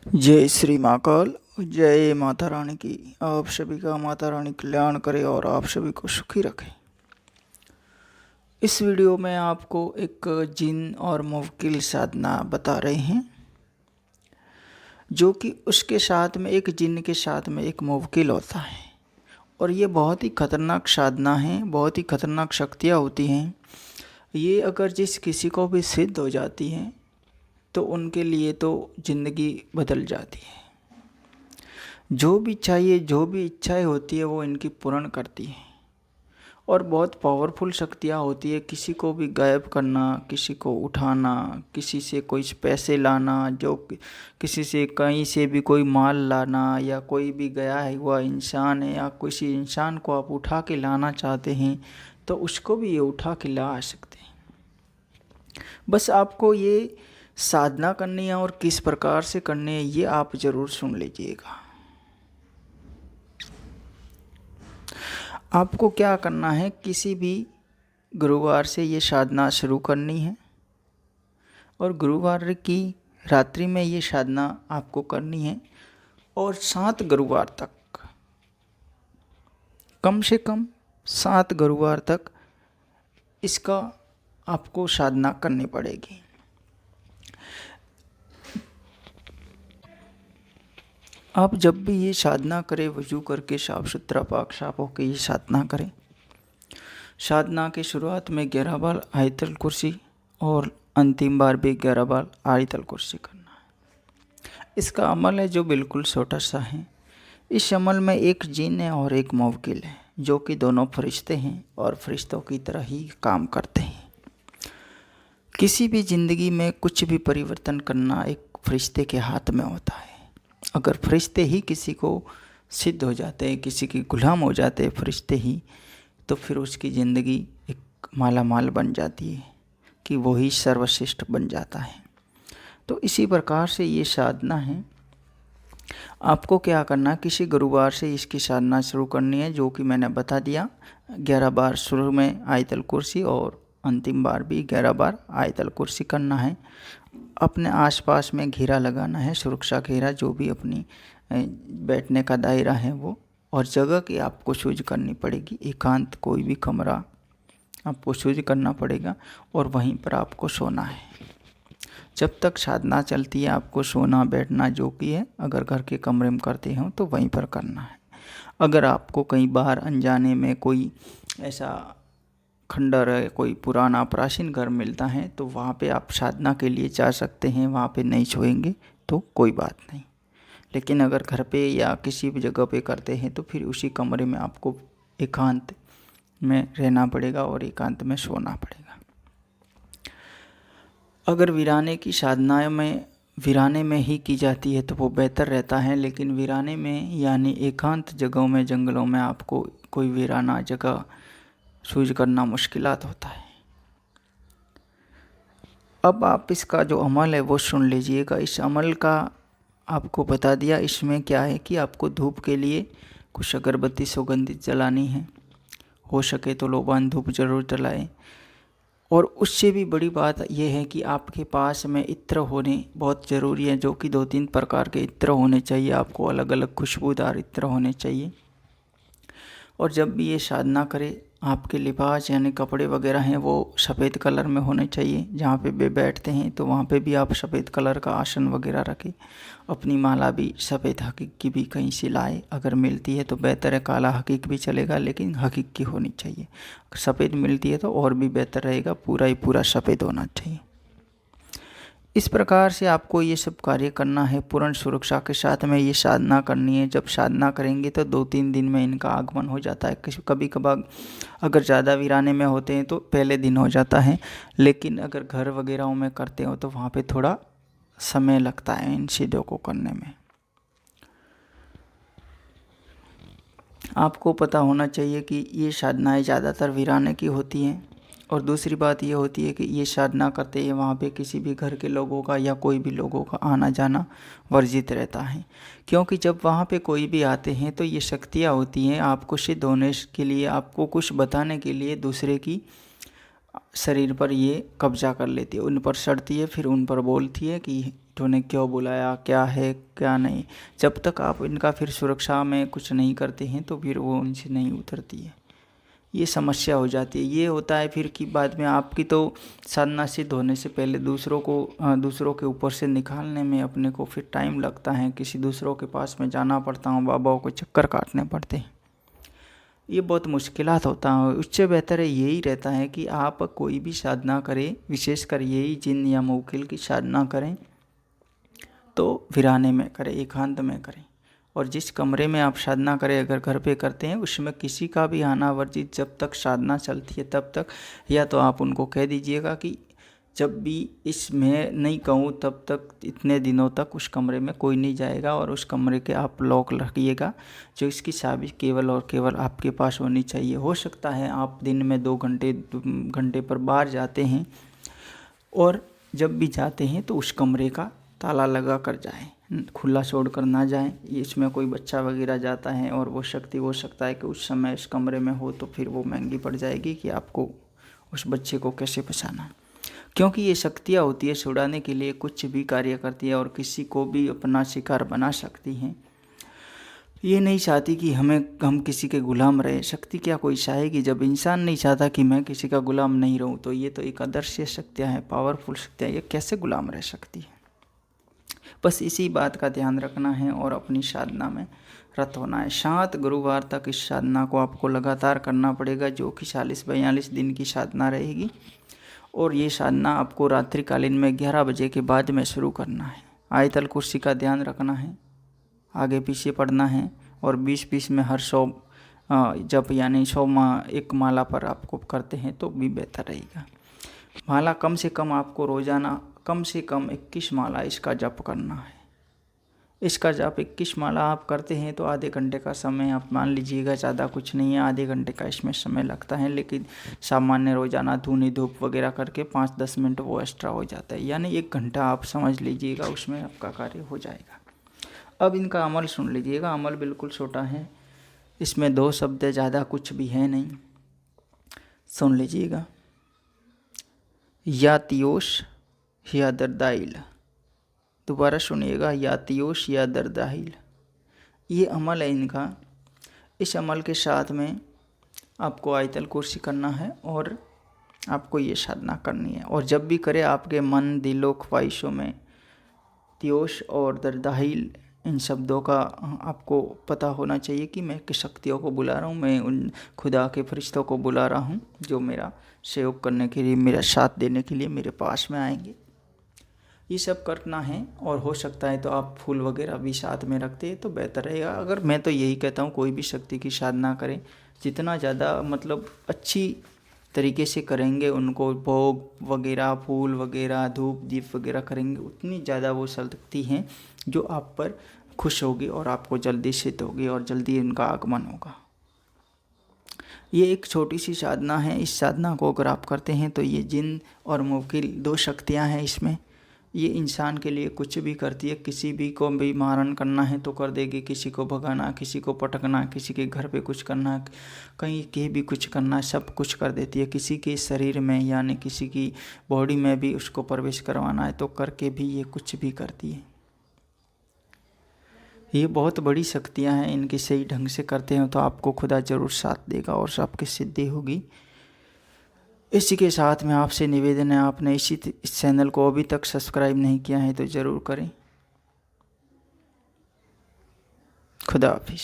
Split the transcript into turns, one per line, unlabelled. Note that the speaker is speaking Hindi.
जय श्री महाकाल। जय माता रानी की। आप सभी का माता रानी कल्याण करे और आप सभी को सुखी रखे। इस वीडियो में आपको एक जिन और मुवक्किल साधना बता रहे हैं, जो कि उसके साथ में एक जिन के साथ में एक मुवक्किल होता है। और ये बहुत ही खतरनाक साधना है, बहुत ही खतरनाक शक्तियाँ होती हैं। ये अगर जिस किसी को भी सिद्ध हो जाती हैं तो उनके लिए तो ज़िंदगी बदल जाती है। जो भी चाहिए, जो भी इच्छाएं होती है वो इनकी पूर्ण करती है। और बहुत पावरफुल शक्तियाँ होती है। किसी को भी गायब करना, किसी को उठाना, किसी से कोई पैसे लाना, जो किसी से कहीं से भी कोई माल लाना, या कोई भी गया है हुआ इंसान है या किसी इंसान को आप उठा के लाना चाहते हैं तो उसको भी ये उठा के ला सकते हैं। बस आपको ये साधना करनी है और किस प्रकार से करनी है ये आप ज़रूर सुन लीजिएगा। आपको क्या करना है, किसी भी गुरुवार से ये साधना शुरू करनी है और गुरुवार की रात्रि में ये साधना आपको करनी है और 7 गुरुवार तक, कम से कम 7 गुरुवार तक इसका आपको साधना करनी पड़ेगी। आप जब भी ये साधना करें वजू करके साफ सुथरा पाक साफ होकर ये साधना करें। साधना की शुरुआत में 11 बार आयतल कुर्सी और अंतिम बार भी 11 बार आयतल कुर्सी करना है। इसका अमल है जो बिल्कुल छोटा सा है। इस अमल में एक जिन है और एक मुवक्किल है, जो कि दोनों फरिश्ते हैं और फरिश्तों की तरह ही काम करते हैं। किसी भी ज़िंदगी में कुछ भी परिवर्तन करना एक फरिश्ते के हाथ में होता है। अगर फरिश्ते ही किसी को सिद्ध हो जाते हैं, किसी की गुलाम हो जाते हैं फरिश्ते ही, तो फिर उसकी ज़िंदगी एक माला माल बन जाती है कि वो ही सर्वश्रेष्ठ बन जाता है। तो इसी प्रकार से ये साधना है। आपको क्या करना, किसी गुरुवार से इसकी साधना शुरू करनी है, जो कि मैंने बता दिया। 11 बार शुरू में आयतल कुर्सी और अंतिम बार भी 11 बार आयतल कुर्सी करना है। अपने आसपास में घेरा लगाना है, सुरक्षा घेरा, जो भी अपनी बैठने का दायरा है वो। और जगह की आपको चूज करनी पड़ेगी, एकांत कोई भी कमरा आपको चूज करना पड़ेगा और वहीं पर आपको सोना है। जब तक साधना चलती है आपको सोना बैठना जो कि है, अगर घर के कमरे में करते हो तो वहीं पर करना है। अगर आपको कहीं बाहर अनजाने में कोई ऐसा खंडर है, कोई पुराना प्राचीन घर मिलता है तो वहाँ पे आप साधना के लिए जा सकते हैं, वहाँ पे नहीं सोएंगे तो कोई बात नहीं। लेकिन अगर घर पे या किसी भी जगह पे करते हैं तो फिर उसी कमरे में आपको एकांत में रहना पड़ेगा और एकांत में सोना पड़ेगा। अगर वीराने की साधना में वीराने में ही की जाती है तो वो बेहतर रहता है, लेकिन वीराने में यानी एकांत जगहों में, जंगलों में आपको कोई वीराना जगह चूज करना मुश्किलात होता है। अब आप इसका जो अमल है वो सुन लीजिएगा। इस अमल का आपको बता दिया। इसमें क्या है कि आपको धूप के लिए कुछ अगरबत्ती सुगंधित जलानी है, हो सके तो लोबान धूप जरूर जलाएं। और उससे भी बड़ी बात यह है कि आपके पास में इत्र होने बहुत ज़रूरी है, जो कि 2-3 प्रकार के इत्र होने चाहिए। आपको अलग अलग खुशबूदार इत्र होने चाहिए। और जब भी ये साधना करें, आपके लिबास यानी कपड़े वगैरह हैं वो सफ़ेद कलर में होने चाहिए। जहाँ पे वे बैठते हैं तो वहाँ पे भी आप सफ़ेद कलर का आसन वगैरह रखें। अपनी माला भी सफ़ेद हकीक की भी कहीं से लाए, अगर मिलती है तो बेहतर है। काला हकीक भी चलेगा लेकिन हकीक की होनी चाहिए। अगर सफ़ेद मिलती है तो और भी बेहतर रहेगा, पूरा ही पूरा सफ़ेद होना चाहिए। इस प्रकार से आपको ये सब कार्य करना है। पूर्ण सुरक्षा के साथ में ये साधना करनी है। जब साधना करेंगे तो 2-3 दिन में इनका आगमन हो जाता है। कभी कभार अगर ज़्यादा वीराने में होते हैं तो पहले दिन हो जाता है, लेकिन अगर घर वगैरह में करते हो तो वहाँ पे थोड़ा समय लगता है इन चीज़ों को करने में। आपको पता होना चाहिए कि ये साधनाएँ ज़्यादातर वीराने की होती हैं। और दूसरी बात ये होती है कि ये साधना करते हैं वहाँ पे किसी भी घर के लोगों का या कोई भी लोगों का आना जाना वर्जित रहता है। क्योंकि जब वहाँ पे कोई भी आते हैं तो ये शक्तियाँ होती हैं आपको सिद्ध होने के लिए, आपको कुछ बताने के लिए दूसरे की शरीर पर ये कब्जा कर लेती है, उन पर सड़ती है, फिर उन पर बोलती है कि उन्हें क्यों बुलाया, क्या है क्या नहीं। जब तक आप इनका फिर सुरक्षा में कुछ नहीं करते हैं तो फिर वो उनसे नहीं उतरती है, ये समस्या हो जाती है। ये होता है फिर कि बाद में आपकी तो साधना सिद्ध होने से पहले दूसरों के ऊपर से निकालने में अपने को फिर टाइम लगता है, किसी दूसरों के पास में जाना पड़ता हूँ, बाबाओं को चक्कर काटने पड़ते हैं, ये बहुत मुश्किलात होता है। उससे बेहतर है यही रहता है कि आप कोई भी साधना करें, विशेषकर यही जिन या मुवक्किल की साधना करें तो वीराने में करें, एकांत में करें। और जिस कमरे में आप साधना करें, अगर घर पे करते हैं, उसमें किसी का भी आना वर्जित, जब तक साधना चलती है तब तक। या तो आप उनको कह दीजिएगा कि जब भी इसमें नहीं कहूँ तब तक इतने दिनों तक उस कमरे में कोई नहीं जाएगा, और उस कमरे के आप लॉक रखिएगा। जो इसकी चाबी केवल और केवल आपके पास होनी चाहिए। हो सकता है आप दिन में 2 घंटे पर बाहर जाते हैं, और जब भी जाते हैं तो उस कमरे का ताला लगा कर जाएं, खुला छोड़ कर ना जाएं। इसमें कोई बच्चा वगैरह जाता है और वो शक्ति हो सकता है कि उस समय इस कमरे में हो, तो फिर वो महंगी पड़ जाएगी कि आपको उस बच्चे को कैसे बचाना। क्योंकि ये शक्तियाँ होती है छुड़ाने के लिए, कुछ भी कार्य करती है और किसी को भी अपना शिकार बना सकती हैं। ये नहीं चाहती कि हम किसी के गुलाम रहे। शक्ति क्या कोई चाहेगी? जब इंसान नहीं चाहता कि मैं किसी का गुलाम नहीं रहूं, तो ये तो एक अदृश्य शक्तियाँ हैं, पावरफुल शक्तियाँ, ये कैसे गुलाम रह सकती है? बस इसी बात का ध्यान रखना है और अपनी साधना में रत होना है। 7 गुरुवार तक इस साधना को आपको लगातार करना पड़ेगा, जो कि 40-42 दिन की साधना रहेगी। और ये साधना आपको रात्रिकालीन में 11 बजे के बाद में शुरू करना है। आयतल कुर्सी का ध्यान रखना है, आगे पीछे पढ़ना है, और 20-20 में हर 100 जप यानी 100 एक माला पर आपको करते हैं तो भी बेहतर रहेगा। माला कम से कम आपको रोज़ाना कम से कम 21 माला इसका जप करना है। इसका जप 21 माला आप करते हैं तो आधे घंटे का समय आप मान लीजिएगा, ज़्यादा कुछ नहीं है, आधे घंटे का इसमें समय लगता है। लेकिन सामान्य रोज़ाना धूनी धूप वगैरह करके 5-10 मिनट वो एक्स्ट्रा हो जाता है, यानी 1 घंटा आप समझ लीजिएगा, उसमें आपका कार्य हो जाएगा। अब इनका अमल सुन लीजिएगा। अमल बिल्कुल छोटा है, इसमें 2 शब्द, ज़्यादा कुछ भी है नहीं। सुन लीजिएगा। या तियोश या दर्दाइल। दोबारा सुनिएगा। या तियोश या दर्दाइल, ये अमल है इनका। इस अमल के साथ में आपको आयतल कुर्सी करना है और आपको ये साधना करनी है। और जब भी करे आपके मन, दिलो, ख्वाहिशों में तियोश और दर्दाइल, इन शब्दों का आपको पता होना चाहिए कि मैं किस शक्तियों को बुला रहा हूँ, मैं उन खुदा के फरिश्तों को बुला रहा हूँ जो मेरा सहयोग करने के लिए, मेरा साथ देने के लिए मेरे पास में आएंगे। ये सब करना है। और हो सकता है तो आप फूल वगैरह भी साथ में रखते हैं तो बेहतर रहेगा। अगर मैं तो यही कहता हूँ, कोई भी शक्ति की साधना करें, जितना ज़्यादा मतलब अच्छी तरीके से करेंगे, उनको भोग वगैरह, फूल वगैरह, धूप दीप वगैरह करेंगे, उतनी ज़्यादा वो शक्ति हैं जो आप पर खुश होगी और आपको जल्दी सिद्ध होगी और जल्दी उनका आगमन होगा। ये एक छोटी सी साधना है। इस साधना को अगर आप करते हैं तो ये जिन और मुवक्किल 2 शक्तियाँ हैं इसमें। ये इंसान के लिए कुछ भी करती है। किसी भी को भी मारण करना है तो कर देगी, किसी को भगाना, किसी को पटकना, किसी के घर पे कुछ करना, कहीं के भी कुछ करना, सब कुछ कर देती है। किसी के शरीर में यानी किसी की बॉडी में भी उसको प्रवेश करवाना है तो करके भी ये कुछ भी करती है। ये बहुत बड़ी शक्तियाँ हैं, इनकी सही ढंग से करते हैं तो आपको खुदा ज़रूर साथ देगा और सबकी सिद्धि होगी। इसी के साथ में आपसे निवेदन है, आपने इस चैनल को अभी तक सब्सक्राइब नहीं किया है तो ज़रूर करें। खुदा हाफिज़।